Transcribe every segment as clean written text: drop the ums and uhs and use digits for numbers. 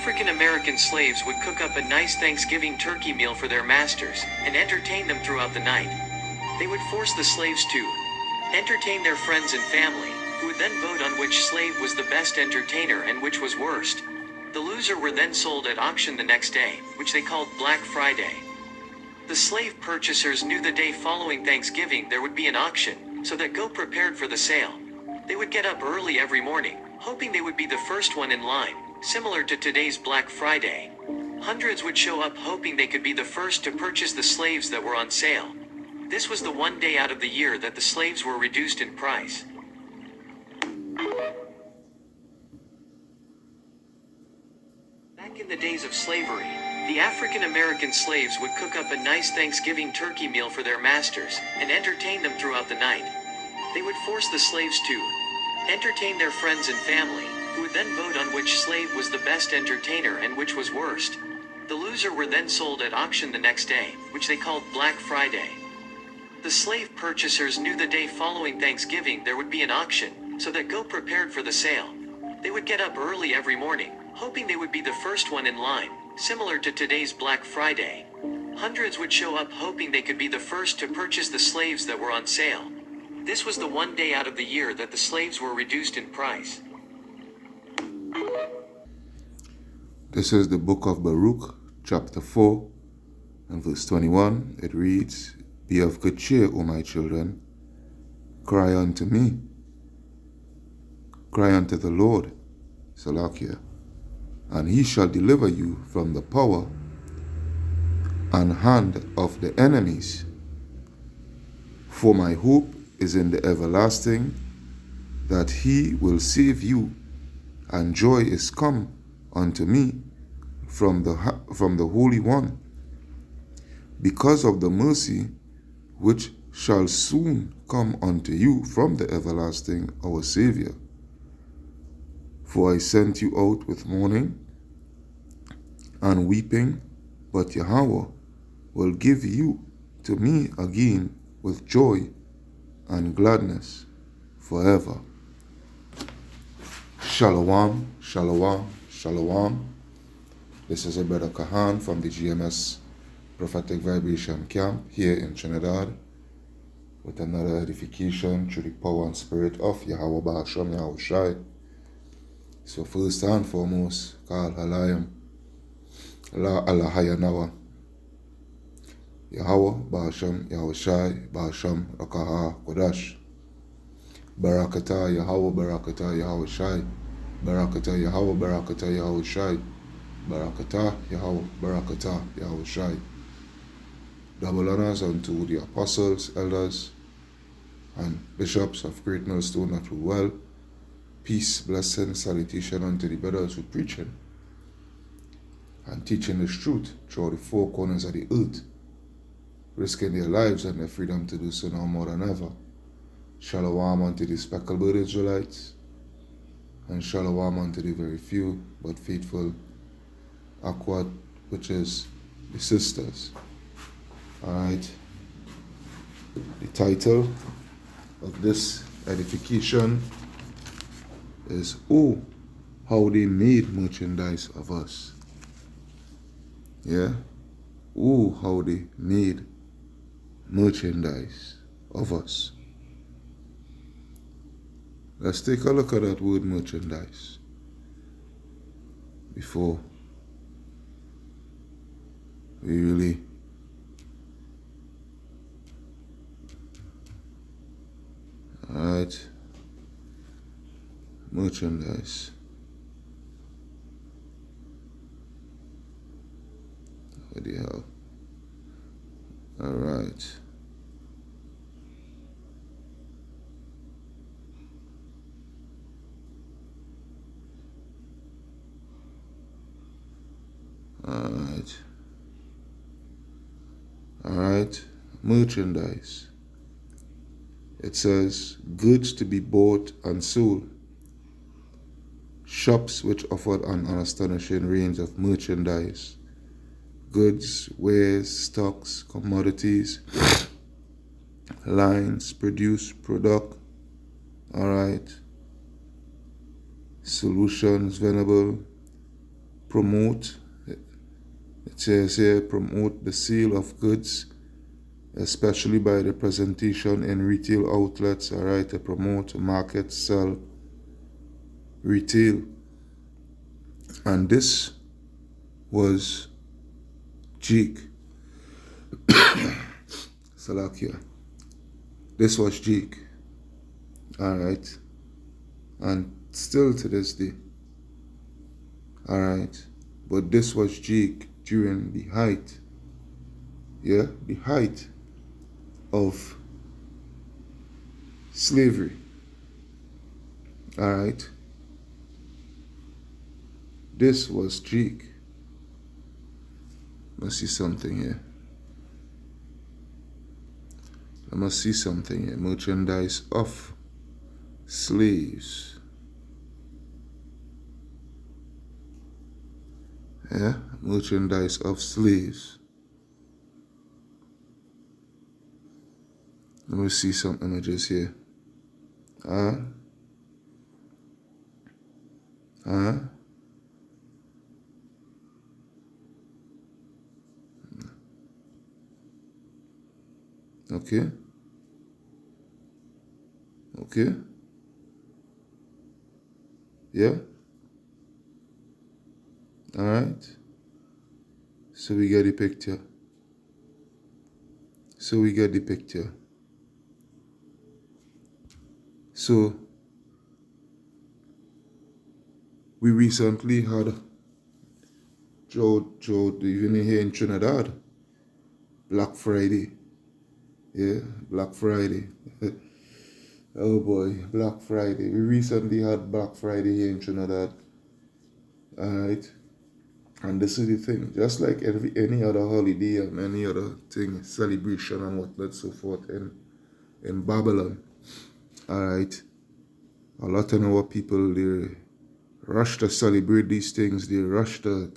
African American slaves would cook up a nice Thanksgiving turkey meal for their masters, and entertain them throughout the night. They would force the slaves to entertain their friends and family, who would then vote on which slave was the best entertainer and which was worst. The loser were then sold at auction the next day, which they called Black Friday. The slave purchasers knew the day following Thanksgiving there would be an auction, so that go prepared for the sale. They would get up early every morning, hoping they would be the first one in line, similar to today's Black Friday. Hundreds would show up hoping they could be the first to purchase the slaves that were on sale. This was the one day out of the year that the slaves were reduced in price. Back in the days of slavery, the African American slaves would cook up a nice Thanksgiving turkey meal for their masters, and entertain them throughout the night. They would force the slaves to entertain their friends and family, who would then vote on which slave was the best entertainer and which was worst. The loser were then sold at auction the next day, which they called Black Friday. The slave purchasers knew the day following Thanksgiving there would be an auction, so that go prepared for the sale. They would get up early every morning, hoping they would be the first one in line, similar to today's Black Friday. Hundreds would show up hoping they could be the first to purchase the slaves that were on sale. This was the one day out of the year that the slaves were reduced in price. This is the book of Baruch, chapter 4, and verse 21. It reads, "Be of good cheer, O my children. Cry unto me. Cry unto the Lord, Salakia, and he shall deliver you from the power and hand of the enemies. For my hope is in the everlasting, that he will save you, and joy is come unto me from the Holy One, because of the mercy which shall soon come unto you from the everlasting, our Savior. For I sent you out with mourning and weeping, but Yahweh will give you to me again with joy and gladness forever." Shalom, shalom, shalom. This is a brother Kahan from the GMS Prophetic Vibration Camp here in Trinidad, with another edification through the power and spirit of Yahweh Ba'ashem Yahweh Shai. So first and foremost, Kal Halayim, La Allahayanawa, Yahweh Ba'ashem Yahweh Shai, Ba'ashem Rakaha Kodash. Barakata Yahweh, Barakata Yahweh Shai, Barakata Yahweh, Barakata Yahweh Shai, Barakata Yahweh, Barakata Yahweh Shai. Double honors unto the apostles, elders, and bishops of Great Millstone that rule well. Peace, blessing, salutation unto the brothers who preaching and teaching this truth throughout the four corners of the earth, risking their lives and their freedom to do so now more than ever. Shalom unto the speckled Israelites, and shalom unto the very few but faithful Akwat, which is the sisters. Alright. The title of this edification is "Oh, how they made merchandise of us." Yeah? Oh, how they made merchandise of us. Let's take a look at that word merchandise before we really alright. Merchandise. What the hell? Alright. Alright. Merchandise. It says goods to be bought and sold. Shops which offered an astonishing range of merchandise, goods, wares, stocks, commodities, lines, produce, product, alright, solutions, venerable, promote, it says here, promote the sale of goods, especially by the presentation in retail outlets, all right, to promote, market, sell, retail. And this was Jake. Salakia. This was Jake. Alright. And still to this day. Alright. But this was Jake during the height. Yeah? The height of slavery. Alright. This was Jake. Let's see something here. I must see something here. Merchandise of slaves. Yeah, merchandise of slaves. Let me see some images here. Okay. Okay. Yeah. All right. So we get the picture. So we recently had Joe, even here in Trinidad, Black Friday. Yeah, Black Friday. Oh boy, Black Friday. We recently had Black Friday here in Trinidad. Alright. And this is the thing. Just like any other holiday and any other thing, celebration and whatnot, so forth in Babylon. Alright. A lot of our people, they rush to celebrate these things. They rush to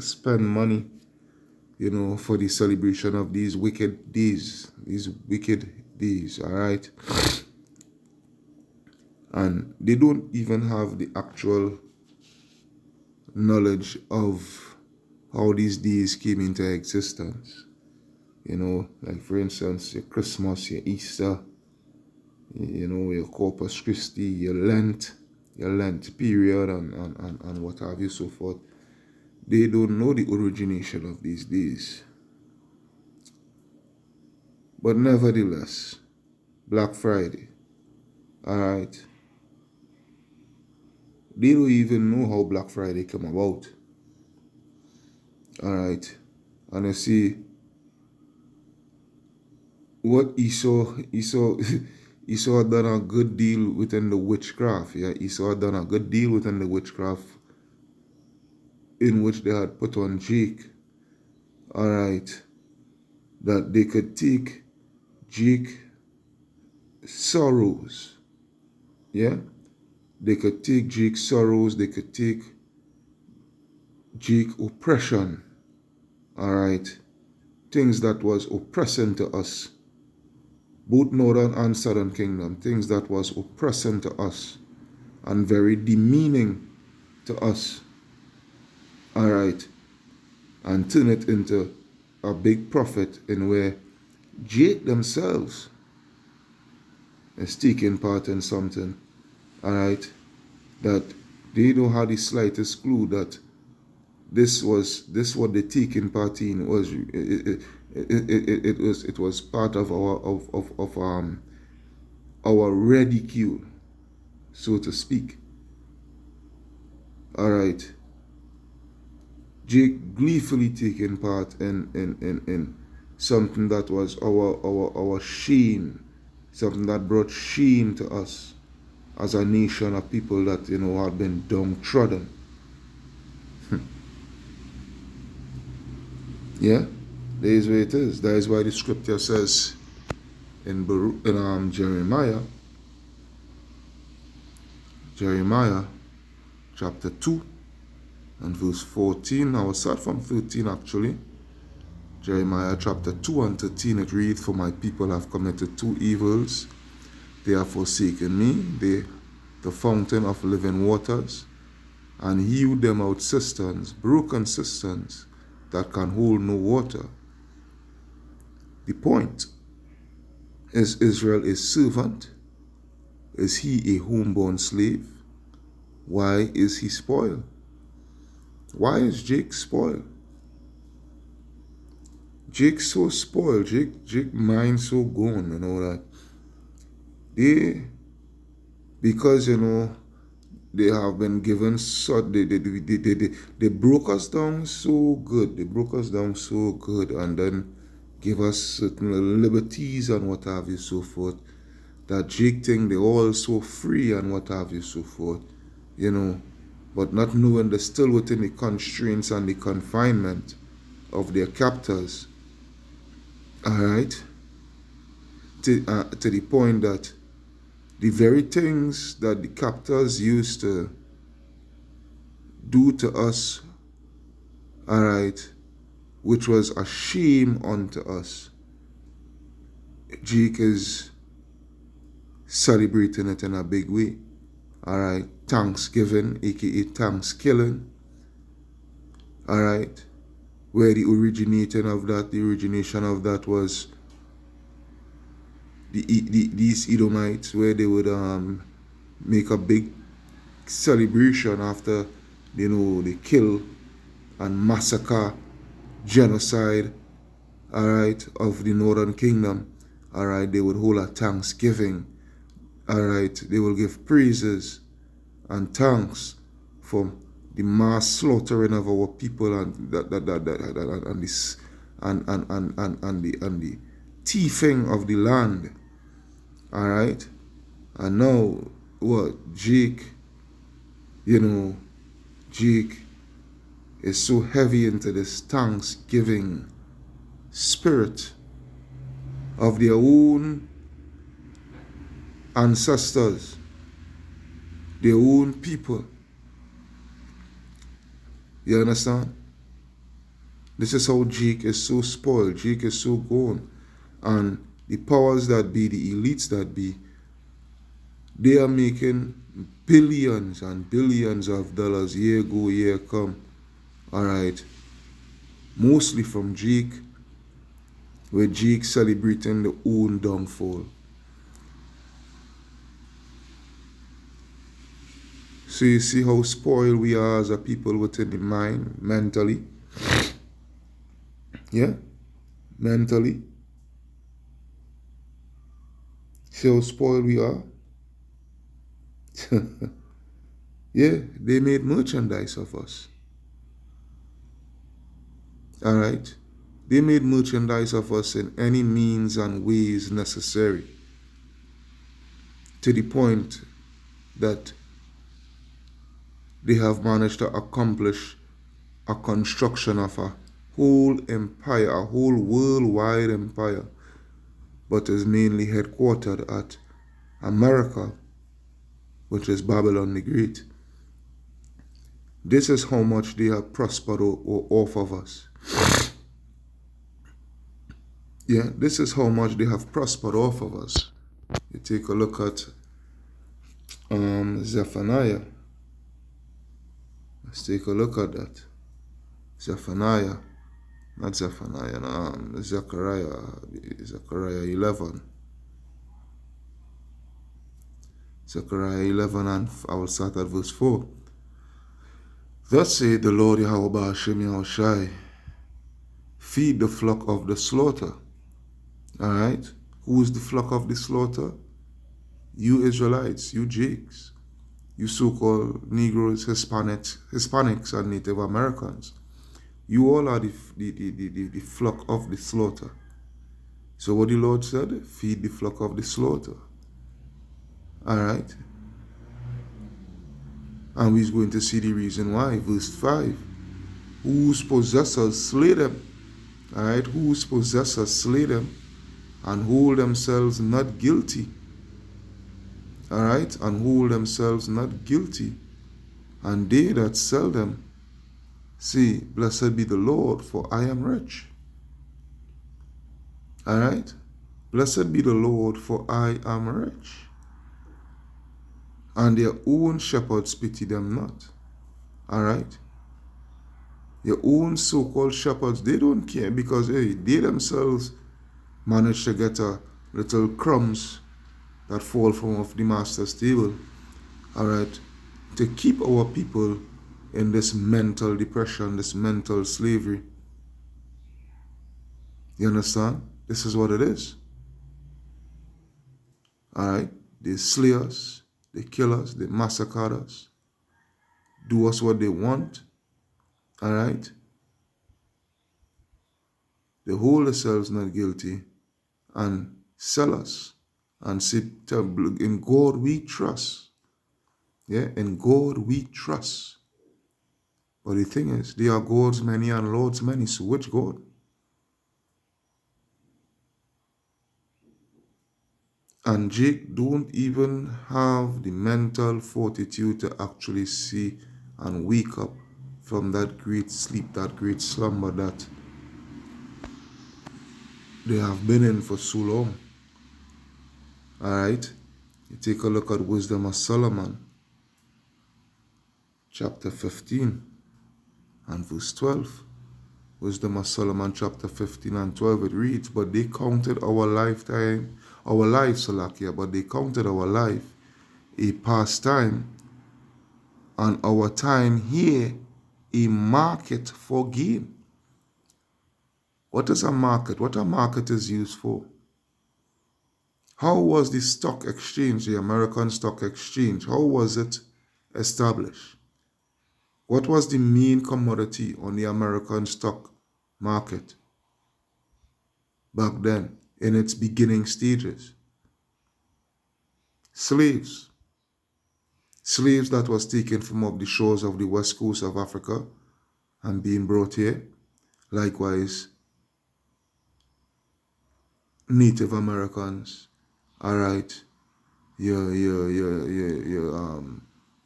spend money, you know, for the celebration of these wicked days. All right. And they don't even have the actual knowledge of how these days came into existence. You know, like for instance, your Christmas, your Easter, you know, your Corpus Christi, your Lent period, and what have you, so forth. They don't know the origination of these days. But nevertheless, Black Friday, alright, they don't even know how Black Friday came about. Alright, and you see, what Esau had done a good deal within the witchcraft. Yeah, Esau had done a good deal within the witchcraft in which they had put on Jake. Alright, that they could take Jake sorrows. Yeah? They could take Jake's sorrows, they could take Jake oppression. Alright. Things that was oppressing to us. Both northern and southern kingdom. Things that was oppressing to us. And very demeaning to us. Alright. And turn it into a big profit in where Jake themselves is taking part in something. Alright, that they don't have the slightest clue that this what the taking part in was. It was part of our ridicule, so to speak. Alright, Jake gleefully taking part in something that was our shame, something that brought shame to us as a nation of people that, you know, had been downtrodden. Yeah, that is where it is. That is why the scripture says in Jeremiah chapter 2 and verse 14. I will start from 13 actually. Jeremiah chapter 2 and 13, it reads, "For my people have committed two evils. They have forsaken me, the fountain of living waters, and hewed them out cisterns, broken cisterns that can hold no water. The point is Israel a servant? Is he a homeborn slave? Why is he spoiled? Why is Jake spoiled? Jake's so spoiled. Jake mind so gone, that because they have been given so they broke us down so good. They broke us down so good, and then give us certain liberties and what have you, so forth. That Jake think they all so free and what have you, so forth. But not knowing they're still within the constraints and the confinement of their captors. Alright? To the point that the very things that the captors used to do to us, alright, which was a shame unto us, Jake is celebrating it in a big way. Alright, Thanksgiving, aka Thanksgiving. Alright, where the origination of that was these Edomites, where they would make a big celebration after they kill and massacre, genocide, alright, of the northern kingdom. Alright, they would hold a Thanksgiving. Alright, they will give praises and thanks for the mass slaughtering of our people and the thieving of the land. Alright? And now what? Jake is so heavy into this Thanksgiving spirit of their own ancestors, their own people. You understand? This is how Jake is so spoiled. Jake is so gone. And the powers that be, the elites that be, they are making billions and billions of dollars year go, year come. Alright. Mostly from Jake, where Jake celebrating their own downfall. So you see how spoiled we are as a people within the mind, mentally. Yeah? Mentally. See how spoiled we are? Yeah, they made merchandise of us. Alright? They made merchandise of us in any means and ways necessary. To the point that they have managed to accomplish a construction of a whole empire, a whole worldwide empire, but is mainly headquartered at America, which is Babylon the Great. This is how much they have prospered off of us. Yeah, this is how much they have prospered off of us. You take a look at Zephaniah. Let's take a look at that. Zephaniah, not Zephaniah, no, Zechariah 11. Zechariah 11, and I will start at verse 4. Thus saith the Lord Yahweh Ba'ashem Yahushai, feed the flock of the slaughter. Alright? Who is the flock of the slaughter? You Israelites, you Jakes, you so-called Negroes, Hispanics, and Native Americans. You all are the flock of the slaughter. So what the Lord said, feed the flock of the slaughter. Alright? And we're going to see the reason why. Verse 5. Whose possessors slay them. Alright? Whose possessors slay them and hold themselves not guilty. Alright? And hold themselves not guilty. And they that sell them say, blessed be the Lord, for I am rich. Alright? Blessed be the Lord, for I am rich. And their own shepherds pity them not. Alright? Your own so-called shepherds, they don't care because hey, they themselves manage to get a little crumbs that fall from off the master's table. Alright? To keep our people in this mental depression, this mental slavery. You understand? This is what it is. Alright? They slay us, they kill us, they massacre us, do us what they want. Alright? They hold themselves not guilty and sell us and say, in God we trust. Yeah, in God we trust. But the thing is, they are gods many and lords many, so which God? And Jake don't even have the mental fortitude to actually see and wake up from that great sleep, that great slumber that they have been in for so long. Alright? You take a look at Wisdom of Solomon, chapter 15 and verse 12. Wisdom of Solomon, chapter 15 and 12, it reads, but they counted our lifetime, our life, Salakia, but they counted our life a pastime, and our time here a market for gain. What is a market? What a market is used for? How was the stock exchange, the American stock exchange, how was it established? What was the main commodity on the American stock market back then in its beginning stages? Slaves. Slaves that was taken from off the shores of the west coast of Africa and being brought here. Likewise, Native Americans. All right, your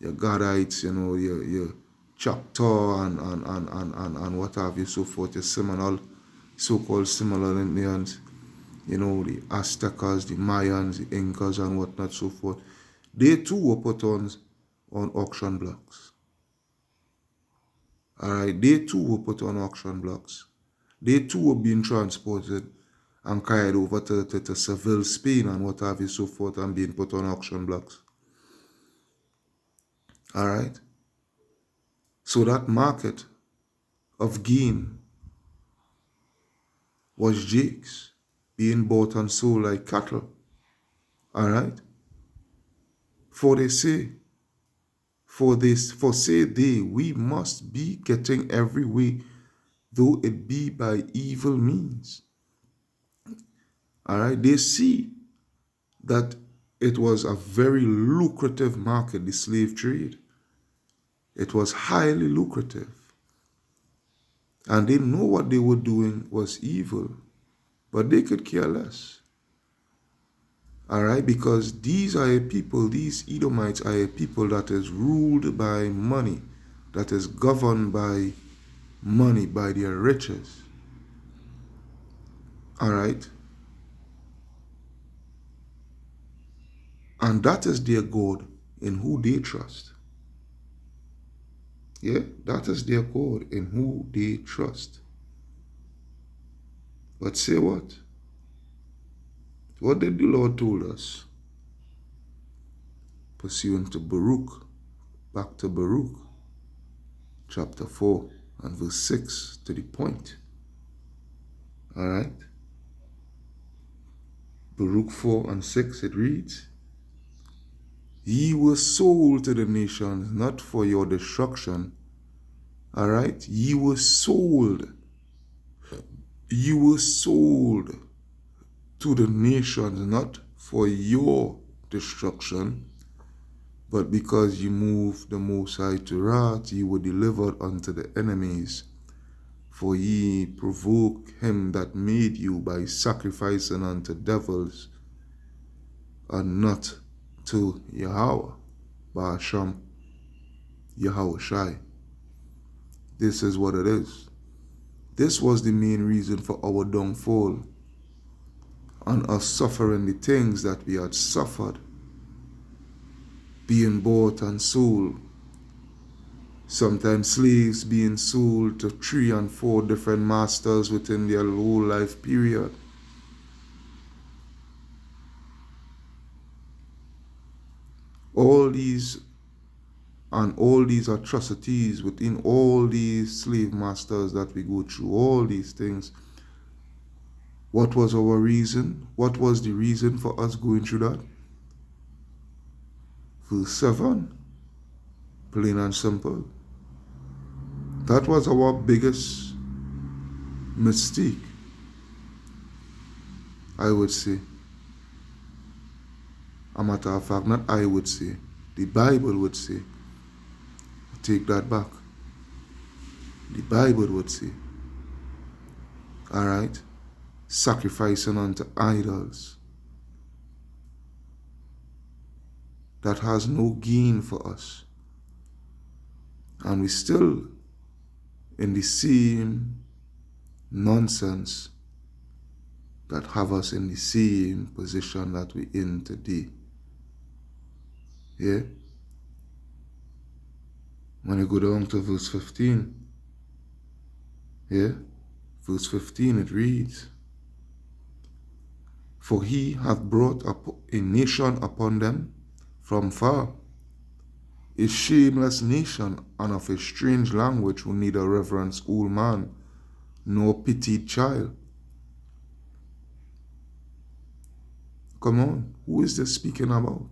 Gadites, you know, your Choctaw and what have you, so forth, your Seminole, so-called Seminole Indians, you know, the Aztecas, the Mayans, the Incas and whatnot, so forth. They too were put on auction blocks. Alright, they too were put on auction blocks. They too were being transported and carried over to Seville, Spain and what have you, so forth, and being put on auction blocks. Alright? So that market of gain was Jake's, being bought and sold like cattle. Alright? For say they, we must be getting every way, though it be by evil means. Alright? They see that it was a very lucrative market, the slave trade. It was highly lucrative. And they know what they were doing was evil, but they could care less. Alright, because these are a people, these Edomites are a people that is ruled by money, that is governed by money, by their riches. Alright? And that is their God in who they trust. Yeah, that is their God in who they trust. But say what? What did the Lord told us? Pursuant to Baruch, back to Baruch, chapter 4 and verse 6, to the point. Alright? Baruch 4 and 6, it reads, ye were sold to the nations, not for your destruction. Alright? Ye were sold. You were sold to the nations, not for your destruction, but because you moved the Most High to wrath, ye were delivered unto the enemies. For ye provoke him that made you by sacrificing unto devils, and not to Yahweh, Ba'asham, Yahweh Shai. This is what it is. This was the main reason for our downfall, and us suffering the things that we had suffered, being bought and sold Sometimes slaves being sold to 3 and 4 different masters within their whole life period. All these atrocities within all these slave masters that we go through, all these things. What was our reason? What was the reason for us going through that? Verse 7, plain and simple. That was our biggest mistake, I would say. A matter of fact, not I would say, the Bible would say. Take that back. The Bible would say. Alright? Sacrificing unto idols. That has no gain for us. And we still in the same nonsense that have us in the same position that we're in today. Yeah? When you go down to verse 15, yeah? Verse 15 it reads, "For he hath brought up a nation upon them from far, a shameless nation, and of a strange language, who neither reverence old man nor pitied child." Come on, who is this speaking about?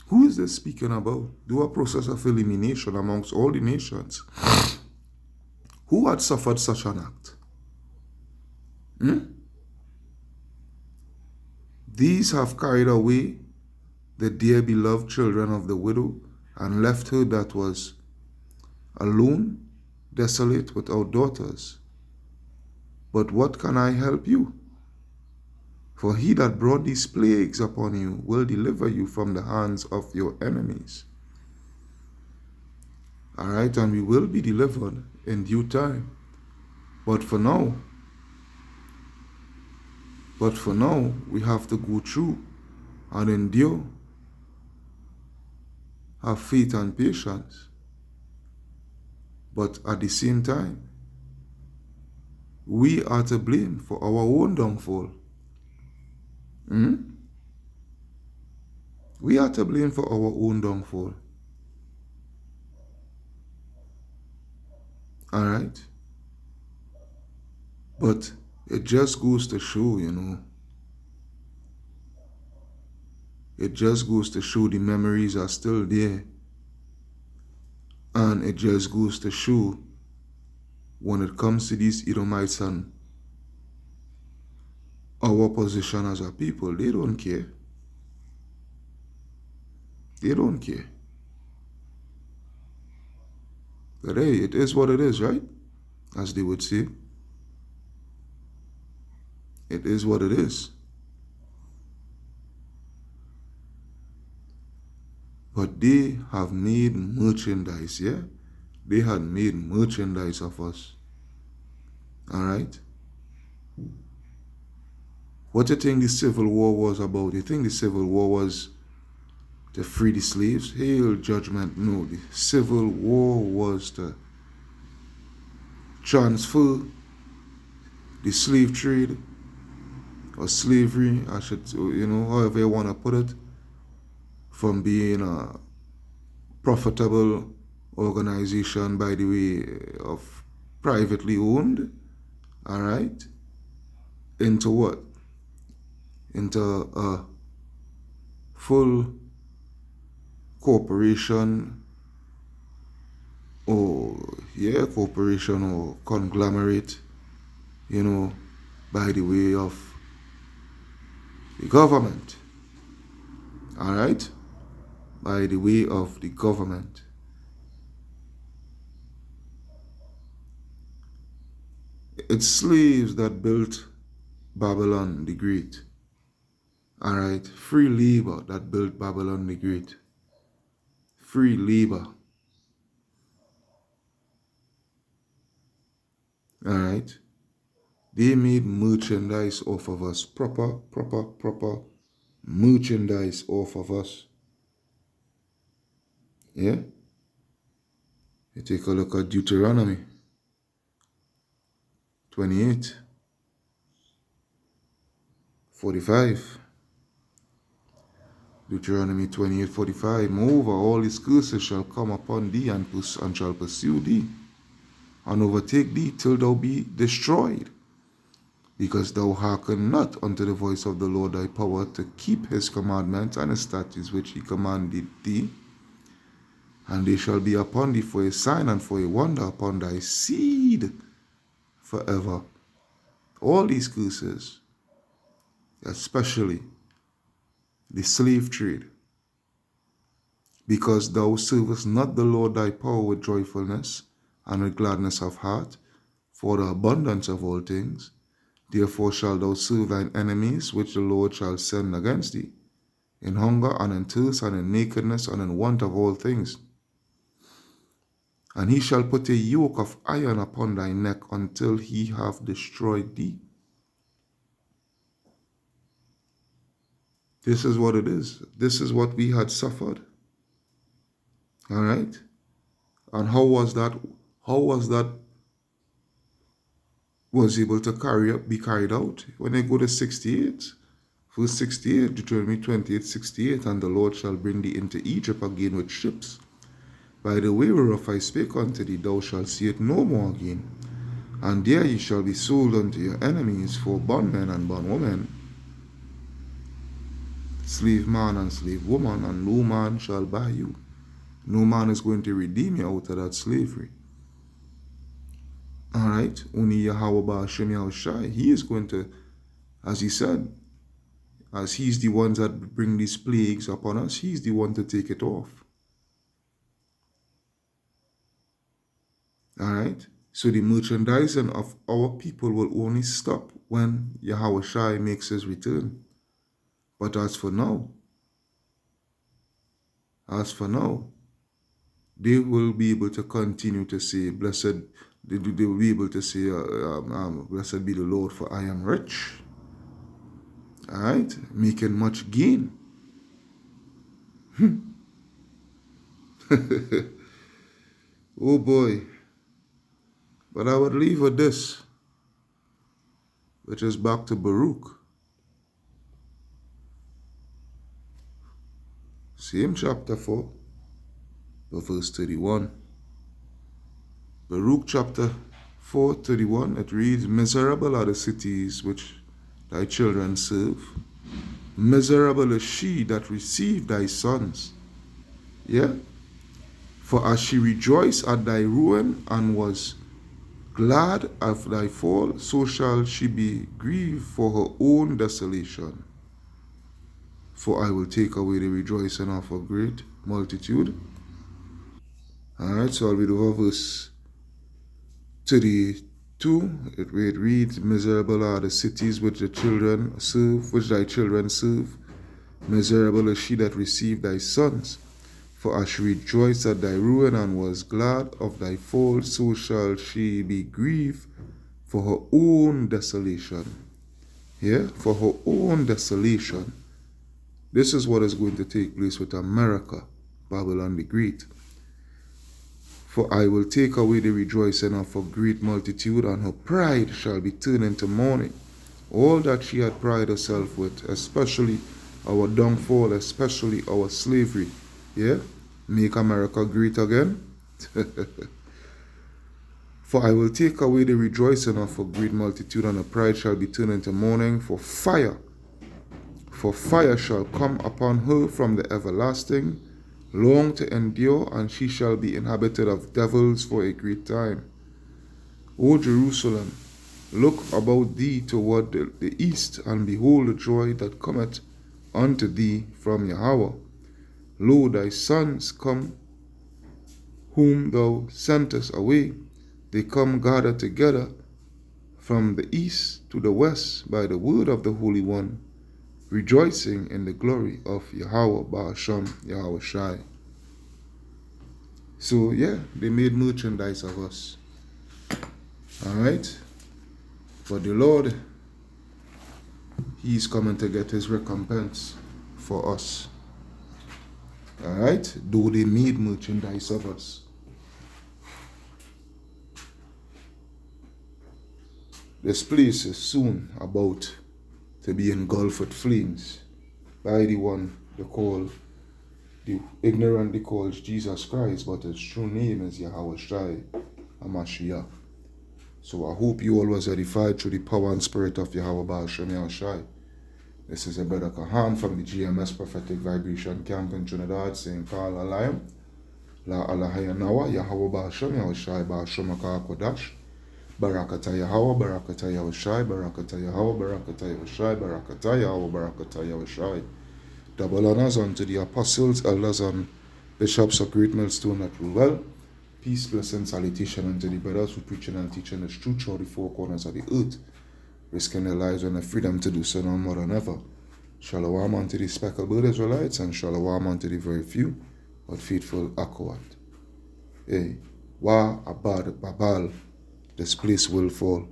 Who is this speaking about? Do a process of elimination amongst all the nations. Who had suffered such an act? These have carried away the dear beloved children of the widow, and left her that was alone, desolate, without daughters. But what can I help you? For he that brought these plagues upon you will deliver you from the hands of your enemies. Alright, and we will be delivered in due time. But for now, we have to go through and endure. Have faith and patience. But at the same time, we are to blame for our own downfall. We are to blame for our own downfall. Alright? But it just goes to show, it just goes to show the memories are still there. And it just goes to show, when it comes to these Edomites and our position as a people, they don't care. They don't care. But hey, it is what it is, right? As they would say. It is what it is. But they have made merchandise, yeah? They had made merchandise of us. Alright? What do you think the Civil War was about? You think the Civil War was to free the slaves? Hail judgment. No, the Civil War was to transfer the slave trade, or slavery, I should, however you want to put it, from being a profitable organization, by the way, of privately owned, alright, into what? Into a full corporation, or conglomerate, by the way of the government. Alright? By the way of the government. It's slaves that built Babylon the Great. Alright? Free labor that built Babylon the Great. Free labor. Alright? They made merchandise off of us. Proper merchandise off of us. Yeah? You take a look at Deuteronomy 28:45. Deuteronomy 28:45. Moreover, all these curses shall come upon thee and shall pursue thee and overtake thee till thou be destroyed, because thou hearken not unto the voice of the Lord thy power to keep his commandments and his statutes which he commanded thee. And they shall be upon thee for a sign and for a wonder upon thy seed forever. All these curses, especially the slave trade, because thou servest not the Lord thy power with joyfulness and with gladness of heart, for the abundance of all things. Therefore shalt thou serve thine enemies, which the Lord shall send against thee, in hunger and in thirst and in nakedness and in want of all things. And he shall put a yoke of iron upon thy neck until he have destroyed thee. This is what it is. This is what we had suffered. All right? And how was that? How was able to be carried out? When they go to 68, verse 68, Deuteronomy 28:68, and the Lord shall bring thee into Egypt again with ships. By the way whereof I spake unto thee, thou shalt see it no more again. And there ye shall be sold unto your enemies for bondmen and bondwomen, slave man and slave woman, and no man shall buy you. No man is going to redeem you out of that slavery. All right? Only Yahweh Ba'ashem Yahushai, he is going to, as he said, as he's the ones that bring these plagues upon us, he's the one to take it off. All right? So the merchandising of our people will only stop when Yahushai makes his return. But as for now, they will be able to continue to say, blessed, they will be able to say, blessed be the Lord, for I am rich. All right? Making much gain. Oh boy. But I would leave with this, which is back to Baruch. Same chapter 4, verse 31. Baruch chapter 4:31, it reads, miserable are the cities which thy children serve. Miserable is she that received thy sons. Yeah? For as she rejoiced at thy ruin and was glad of thy fall, so shall she be grieved for her own desolation. For I will take away the rejoicing of a great multitude. Alright, so I'll read over verse 32. It reads, miserable are the cities which thy children serve. Miserable is she that received thy sons. For as she rejoiced at thy ruin and was glad of thy fall, so shall she be grieved for her own desolation. Yeah, for her own desolation. This is what is going to take place with America, Babylon the Great. For I will take away the rejoicing of a great multitude, and her pride shall be turned into mourning. All that she had prided herself with, especially our downfall, especially our slavery. Yeah? Make America great again. For I will take away the rejoicing of a great multitude, and her pride shall be turned into mourning. For fire shall come upon her from the everlasting, long to endure, and she shall be inhabited of devils for a great time. O Jerusalem, look about thee toward the east, and behold the joy that cometh unto thee from Yahweh. Lo, thy sons come, whom thou sentest away. They come gathered together from the east to the west by the word of the Holy One, rejoicing in the glory of Yahweh Ba'ashem Yahushai. So yeah, they made merchandise of us. Alright? But the Lord, He's coming to get His recompense for us. Alright? Though they made merchandise of us. This place is soon about to be engulfed with flames by the one they call, the ignorant they call Jesus Christ, but his true name is Yahweh Shai HaMashiach. So I hope you all was edified through the power and spirit of Yahweh Baal Shem Yahushai. This is a brother Kahan from the GMS Prophetic Vibration Camp in Trinidad, St. Paul, Alayam. La Alahayanawa, Yahweh Baal Shem Yahushai, Baal Shem Kodash. Barakata Yahweh, Barakata Yahushai, Barakata Yahweh, Barakata Yahushai, Barakata Yahweh, Barakata Yahushai. Double honors unto the apostles, elders, and bishops of Great Millstone that rule well. Peace, blessing, salutation unto the brothers who preaching and teaching the truth throughout the four corners of the earth, risking their lives and the freedom to do so no more than ever. Shalom unto the speckled bird Israelites, and shalom unto the very few but faithful Akawat. Hey, Wa Abad Babal, this place will fall.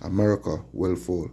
America will fall.